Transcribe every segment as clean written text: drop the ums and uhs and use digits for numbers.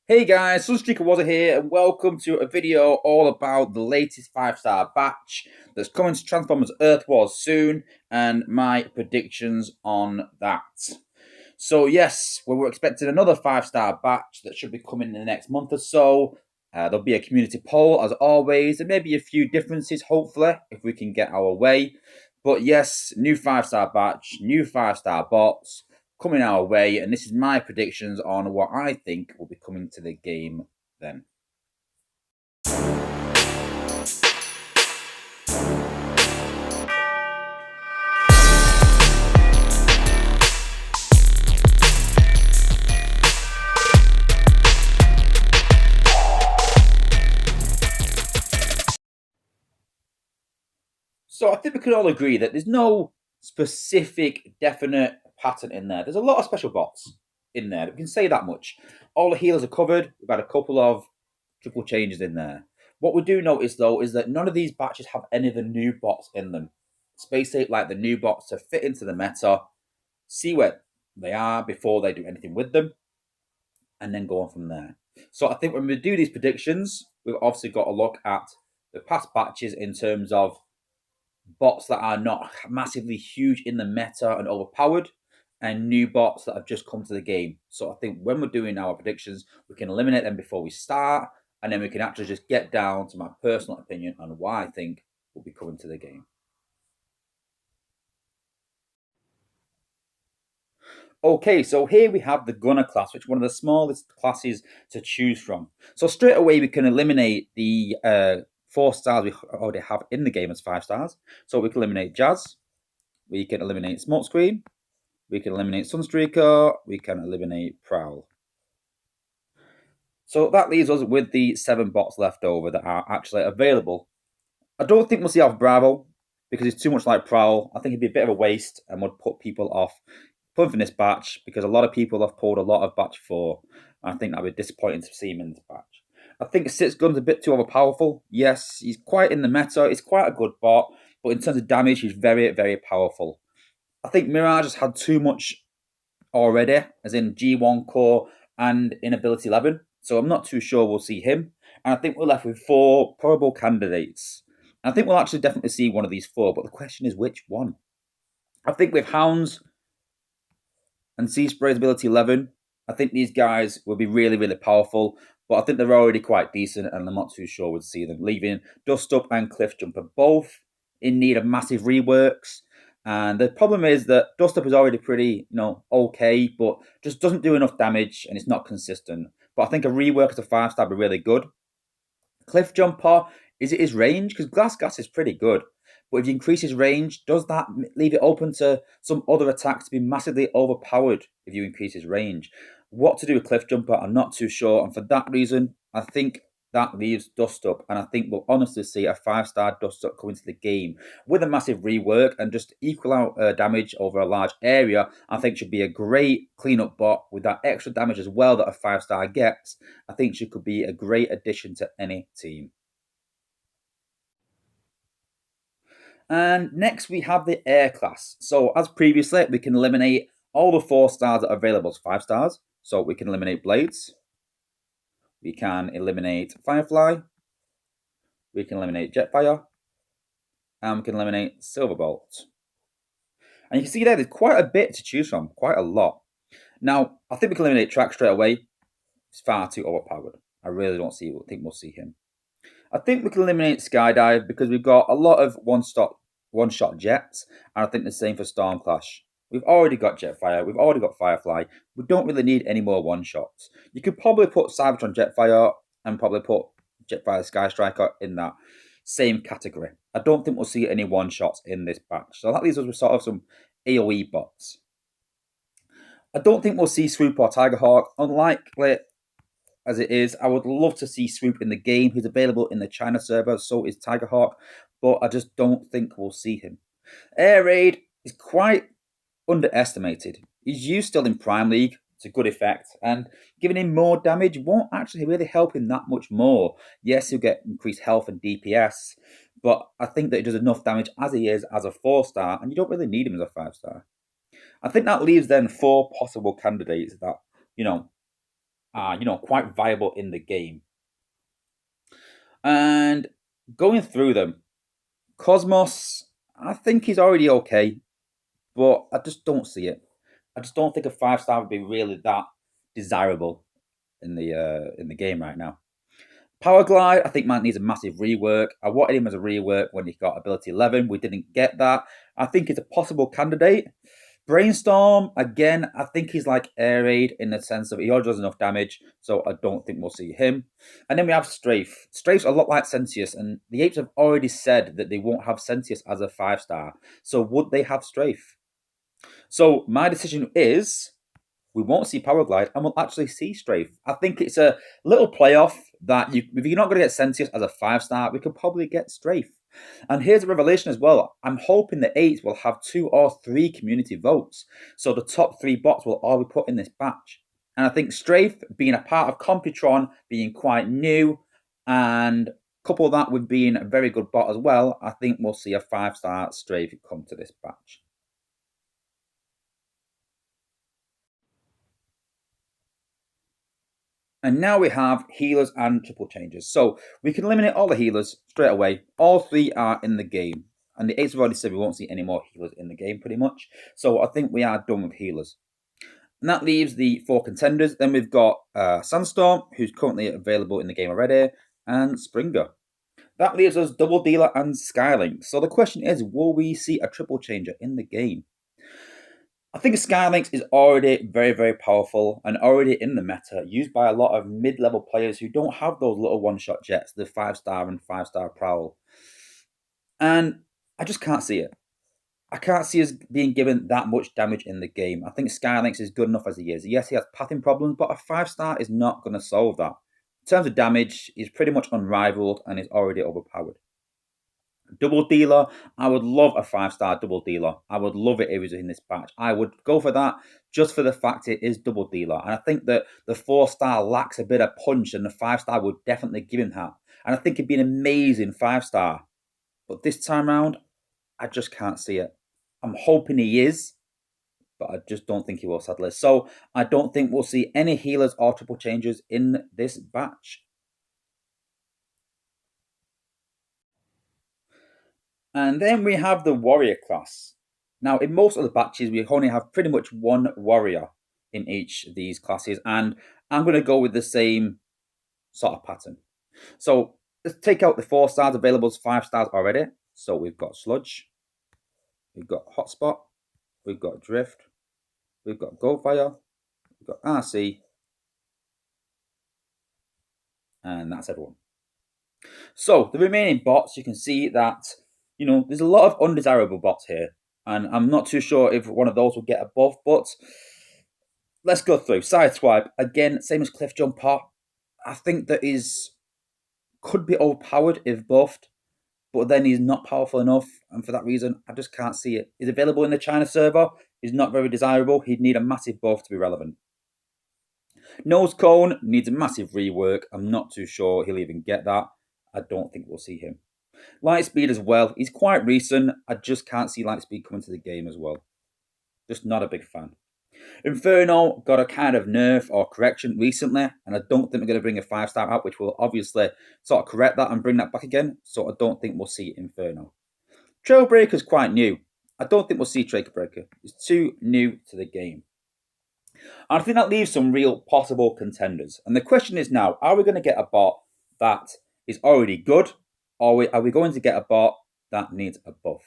Hey guys, Sunstreaker Wozza here, and welcome to a video all about the latest 5-star batch that's coming to Transformers Earth Wars soon, and my predictions on that. So yes, we're expecting another 5-star batch that should be coming in the next month or so. There'll be a community poll as always, and maybe a few differences, hopefully, if we can get our way. But yes, new 5-star batch, new 5-star bots coming our way, and this is my predictions on what I think will be coming to the game then. So I think we can all agree that there's no specific, definite pattern in there. There's a lot of special bots in there. We can say that much. All the healers are covered. We've had a couple of triple changes in there. What we do notice though is that none of these batches have any of the new bots in them. Space Ape like the new bots to fit into the meta, see where they are before they do anything with them, and then go on from there. So I think when we do these predictions, we've obviously got to look at the past batches in terms of bots that are not massively huge in the meta and overpowered, and new bots that have just come to the game. So I think when we're doing our predictions, we can eliminate them before we start, and then we can actually just get down to my personal opinion on why I think will be coming to the game. Okay, so here we have the Gunner class, which is one of the smallest classes to choose from. So straight away we can eliminate the 4 stars we already have in the game as 5 stars. So we can eliminate Jazz, we can eliminate Smokescreen, we can eliminate Sunstreaker, we can eliminate Prowl. So that leaves us with the 7 bots left over that are actually available. I don't think we'll see Alpha Bravo because it's too much like Prowl. I think it'd be a bit of a waste and would put people off pulling from this batch because a lot of people have pulled a lot of batch 4. And I think that would be disappointing to see him in this batch. I think Six Gun's a bit too overpowerful. Yes, he's quite in the meta. He's quite a good bot, but in terms of damage, he's very, very powerful. I think Mirage has had too much already, as in G1 core and inability 11. So I'm not too sure we'll see him. And I think we're left with 4 probable candidates. I think we'll actually definitely see one of these 4, but the question is which one? I think with Hounds and Sea Spray's ability 11, I think these guys will be really, really powerful. But I think they're already quite decent, and I'm not too sure we'd see them leaving. Dust Up and Cliff Jumper both in need of massive reworks. And the problem is that Dust Up is already pretty, okay, but just doesn't do enough damage and it's not consistent. But I think a rework as a 5-star would be really good. Cliff Jumper, is it his range? Because Glass Gas is pretty good. But if you increase his range, does that leave it open to some other attacks to be massively overpowered if you increase his range? What to do with Cliff Jumper, I'm not too sure. And for that reason, I think that leaves Dust Up. And I think we'll honestly see a 5-star Dust Up coming to the game with a massive rework and just equal out damage over a large area. I think should be a great cleanup bot with that extra damage as well that a 5-star gets. I think she could be a great addition to any team. And next we have the Air class. So as previously, we can eliminate all the 4 stars that are available as 5 stars. So we can eliminate Blades. We can eliminate Firefly. We can eliminate Jetfire. And we can eliminate Silverbolt. And you can see there's quite a bit to choose from, quite a lot. Now, I think we can eliminate Track straight away. It's far too overpowered. I really don't think we'll see him. I think we can eliminate Skydive because we've got a lot of one-shot jets, and I think the same for Stormclash. We've already got Jetfire, we've already got Firefly. We don't really need any more one-shots. You could probably put Cybertron Jetfire and probably put Jetfire Sky Striker in that same category. I don't think we'll see any one-shots in this batch. So that leaves us with sort of some AoE bots. I don't think we'll see Swoop or Tigerhawk. Unlikely as it is, I would love to see Swoop in the game. He's available in the China server, so is Tigerhawk, but I just don't think we'll see him. Air Raid is quite underestimated. He's used still in Prime League to good effect, and giving him more damage won't actually really help him that much more. Yes, he'll get increased health and DPS, but I think that he does enough damage as he is as a 4-star, and you don't really need him as a 5-star. I think that leaves then 4 possible candidates that, are, quite viable in the game. And going through them, Cosmos, I think he's already okay, but I just don't see it. I just don't think a 5-star would be really that desirable in the game right now. Powerglide, I think man needs a massive rework. I wanted him as a rework when he got ability 11. We didn't get that. I think it's a possible candidate. Brainstorm, again, I think he's like Air Raid in the sense of he already does enough damage, so I don't think we'll see him. And then we have Strafe. Strafe's a lot like Sensius, and the Apes have already said that they won't have Sensius as a 5-star. So would they have Strafe? So my decision is we won't see Powerglide and we'll actually see Strafe. I think it's a little playoff that if you're not going to get Sensius as a 5-star, we could probably get Strafe. And here's a revelation as well. I'm hoping the 8 will have 2 or 3 community votes. So the top 3 bots will all be put in this batch. And I think Strafe being a part of Computron, being quite new, and couple that with being a very good bot as well, I think we'll see a 5-star Strafe come to this batch. And now we have healers and triple changes. So we can eliminate all the healers straight away. All 3 are in the game. And the 8s have already said we won't see any more healers in the game pretty much. So I think we are done with healers. And that leaves the 4 contenders. Then we've got Sandstorm, who's currently available in the game already, and Springer. That leaves us Double Dealer and Skylink. So the question is, will we see a triple changer in the game? I think Skylynx is already very, very powerful and already in the meta, used by a lot of mid-level players who don't have those little one-shot jets, the 5-star and 5-star prowl. And I just can't see it. I can't see us being given that much damage in the game. I think Skylynx is good enough as he is. Yes, he has pathing problems, but a 5-star is not going to solve that. In terms of damage, he's pretty much unrivaled and is already overpowered. Double Dealer, I would love a 5-star Double Dealer. I would love it if it was in this batch. I would go for that just for the fact it is Double Dealer. And I think that the 4-star lacks a bit of punch and the 5-star would definitely give him that. And I think it'd be an amazing 5-star. But this time around, I just can't see it. I'm hoping he is, but I just don't think he will, sadly. So I don't think we'll see any healers or triple changes in this batch. And then we have the warrior class. Now, in most of the batches, we only have pretty much one warrior in each of these classes, and I'm going to go with the same sort of pattern. So let's take out the 4-stars available as 5-stars already. So we've got Sludge, we've got Hotspot, we've got Drift, we've got Goldfire, we've got RC, and that's everyone. So the remaining bots, you can see that there's a lot of undesirable bots here, and I'm not too sure if one of those will get a buff, but let's go through. Sideswipe, again, same as Cliff Jumper. I think that could be overpowered if buffed, but then he's not powerful enough, and for that reason, I just can't see it. He's available in the China server. He's not very desirable. He'd need a massive buff to be relevant. Nose Cone needs a massive rework. I'm not too sure he'll even get that. I don't think we'll see him. Lightspeed as well. He's quite recent. I just can't see Lightspeed coming to the game as well. Just not a big fan. Inferno got a kind of nerf or correction recently, and I don't think we're going to bring a 5-star out, which will obviously sort of correct that and bring that back again. So I don't think we'll see Inferno. Trailbreaker's quite new. I don't think we'll see Trailbreaker. It's too new to the game. And I think that leaves some real possible contenders. And the question is now, are we going to get a bot that is already good, or are we going to get a bot that needs a buff?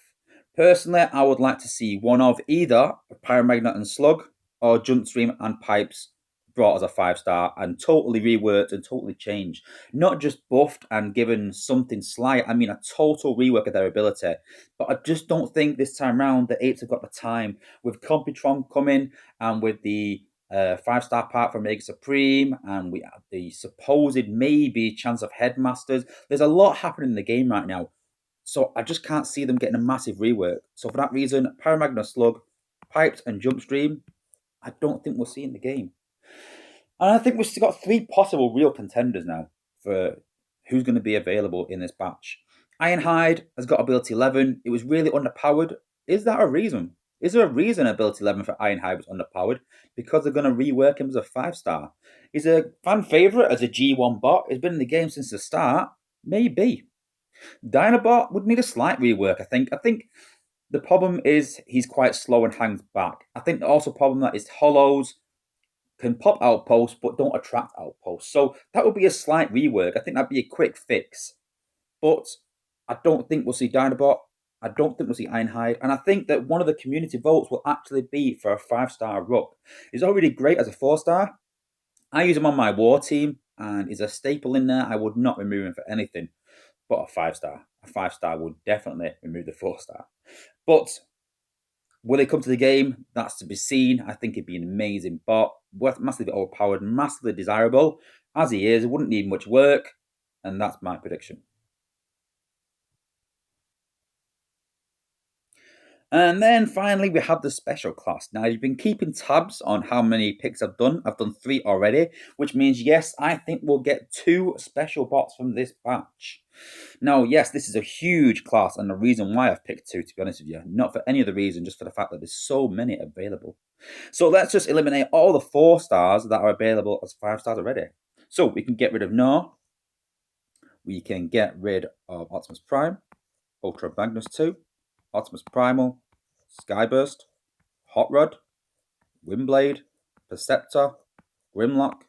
Personally, I would like to see one of either Pyromagnet and Slug or Jumpstream and Pipes brought as a 5-star and totally reworked and totally changed. Not just buffed and given something slight. I mean, a total rework of their ability. But I just don't think this time around the Apes have got the time. With Computron coming and with the 5-star part from Mega Supreme, and we have the supposed maybe chance of Headmasters. There's a lot happening in the game right now. So I just can't see them getting a massive rework. So for that reason, Pyromagnet, Slug, Pipes, and Jumpstream, I don't think we'll see in the game. And I think we've still got 3 possible real contenders now for who's going to be available in this batch. Ironhide has got ability 11. It was really underpowered. Is that a reason? Is there a reason ability 11 for Ironhide was underpowered? Because they're going to rework him as a 5-star. He's a fan favourite as a G1 bot. He's been in the game since the start. Maybe. Dinobot would need a slight rework, I think. I think the problem is he's quite slow and hangs back. I think the also problem that is hollows can pop outposts but don't attract outposts. So that would be a slight rework. I think that'd be a quick fix. But I don't think we'll see Dinobot. I don't think we'll see Ironhide. And I think that one of the community votes will actually be for a 5-star Rook. He's already great as a 4-star. I use him on my war team and he's a staple in there. I would not remove him for anything but a 5-star. A 5-star would definitely remove the 4-star. But will he come to the game? That's to be seen. I think he'd be an amazing bot. Massively overpowered, massively desirable. As he is, it wouldn't need much work. And that's my prediction. And then finally, we have the special class. Now, you've been keeping tabs on how many picks I've done. I've done 3 already, which means, yes, I think we'll get 2 special bots from this batch. Now, yes, this is a huge class, and the reason why I've picked 2, to be honest with you, not for any other reason, just for the fact that there's so many available. So let's just eliminate all the 4-stars that are available as 5-stars already. So we can get rid of Gnar. We can get rid of Optimus Prime, Ultra Magnus 2, Optimus Primal, Skyburst, Hot Rod, Windblade, Perceptor, Grimlock,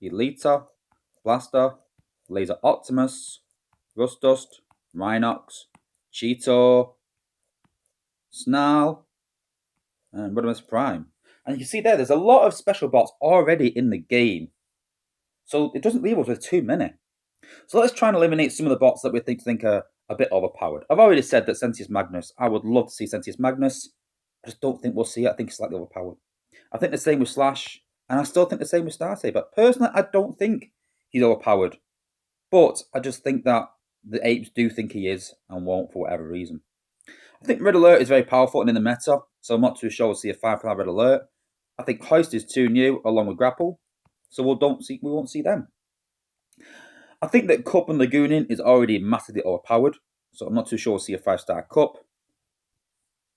Elita, Blaster, Laser Optimus, Rustdust, Rhinox, Cheetor, Snarl, and Rodimus Prime. And you can see there's a lot of special bots already in the game. So it doesn't leave us with too many. So let's try and eliminate some of the bots that we think are a bit overpowered. I've already said that Sentius Magnus, I would love to see Sentius Magnus. I just don't think we'll see it. I think it's slightly overpowered. I think the same with Slash, and I still think the same with Starsaber. But personally, I don't think he's overpowered. But I just think that the apes do think he is and won't for whatever reason. I think Red Alert is very powerful and in the meta, so I'm not too sure we'll see a 5-star Red Alert. I think Hoist is too new along with Grapple, so we won't see them. I think that Cup and Lagoonin is already massively overpowered, so I'm not too sure we'll see a 5-star Cup.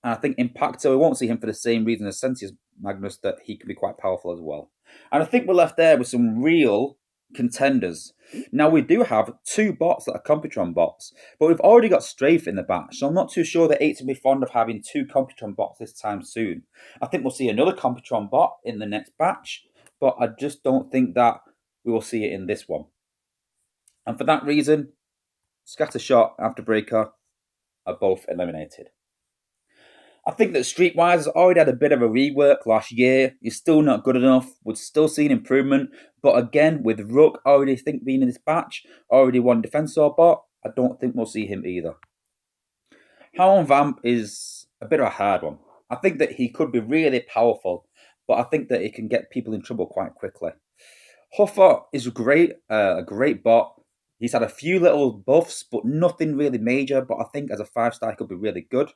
And I think Impactor, we won't see him for the same reason as Sentius Magnus, that he can be quite powerful as well. And I think we're left there with some real contenders. Now, we do have 2 bots that are Computron bots, but we've already got Strafe in the batch, so I'm not too sure that 8's will be fond of having 2 Computron bots this time soon. I think we'll see another Computron bot in the next batch, but I just don't think that we will see it in this one. And for that reason, Scattershot and Afterbreaker are both eliminated. I think that Streetwise has already had a bit of a rework last year. He's still not good enough. We'd still see an improvement. But again, with Rook already being in this batch, already one Defensor bot, I don't think we'll see him either. Hound Vamp is a bit of a hard one. I think that he could be really powerful, but I think that he can get people in trouble quite quickly. Huffer is great, a great bot. He's had a few little buffs, but nothing really major. But I think as a 5-star, he could be really good.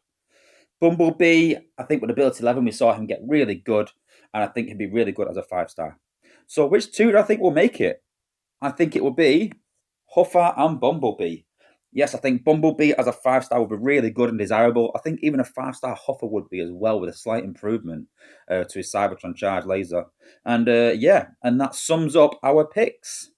Bumblebee, I think with ability 11, we saw him get really good. And I think he'd be really good as a 5-star. So which 2 do I think will make it? I think it will be Huffer and Bumblebee. Yes, I think Bumblebee as a 5-star would be really good and desirable. I think even a 5-star Huffer would be as well, with a slight improvement to his Cybertron Charge Laser. And yeah, and that sums up our picks.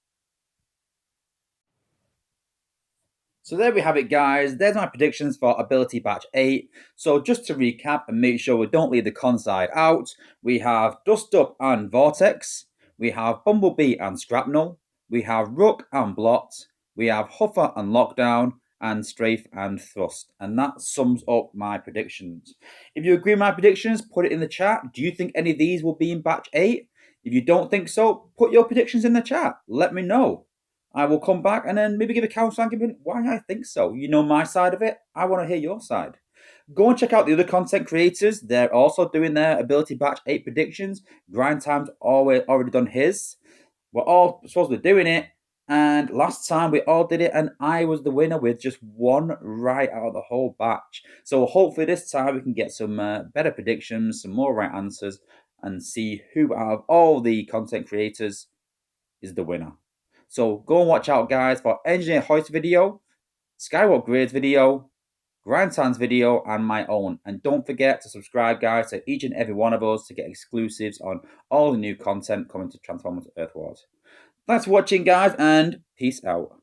So there we have it, guys. There's my predictions for Ability Batch 8. So just to recap and make sure we don't leave the con side out, we have Dust Up and Vortex. We have Bumblebee and Scrapnel. We have Rook and Blot. We have Huffer and Lockdown. And Strafe and Thrust. And that sums up my predictions. If you agree with my predictions, put it in the chat. Do you think any of these will be in Batch 8? If you don't think so, put your predictions in the chat. Let me know. I will come back and then maybe give a counter argument why I think so. You know my side of it. I want to hear your side. Go and check out the other content creators. They're also doing their Ability Batch 8 predictions. Grind Time's already done his. We're all supposed to be doing it. And last time we all did it and I was the winner with just 1 right out of the whole batch. So hopefully this time we can get some better predictions, some more right answers, and see who out of all the content creators is the winner. So go and watch out, guys, for Engineer Hoist video, Skywalk Grades video, Grindtime's video, and my own. And don't forget to subscribe, guys, to each and every one of us to get exclusives on all the new content coming to Transformers Earth Wars. Thanks for watching, guys, and peace out.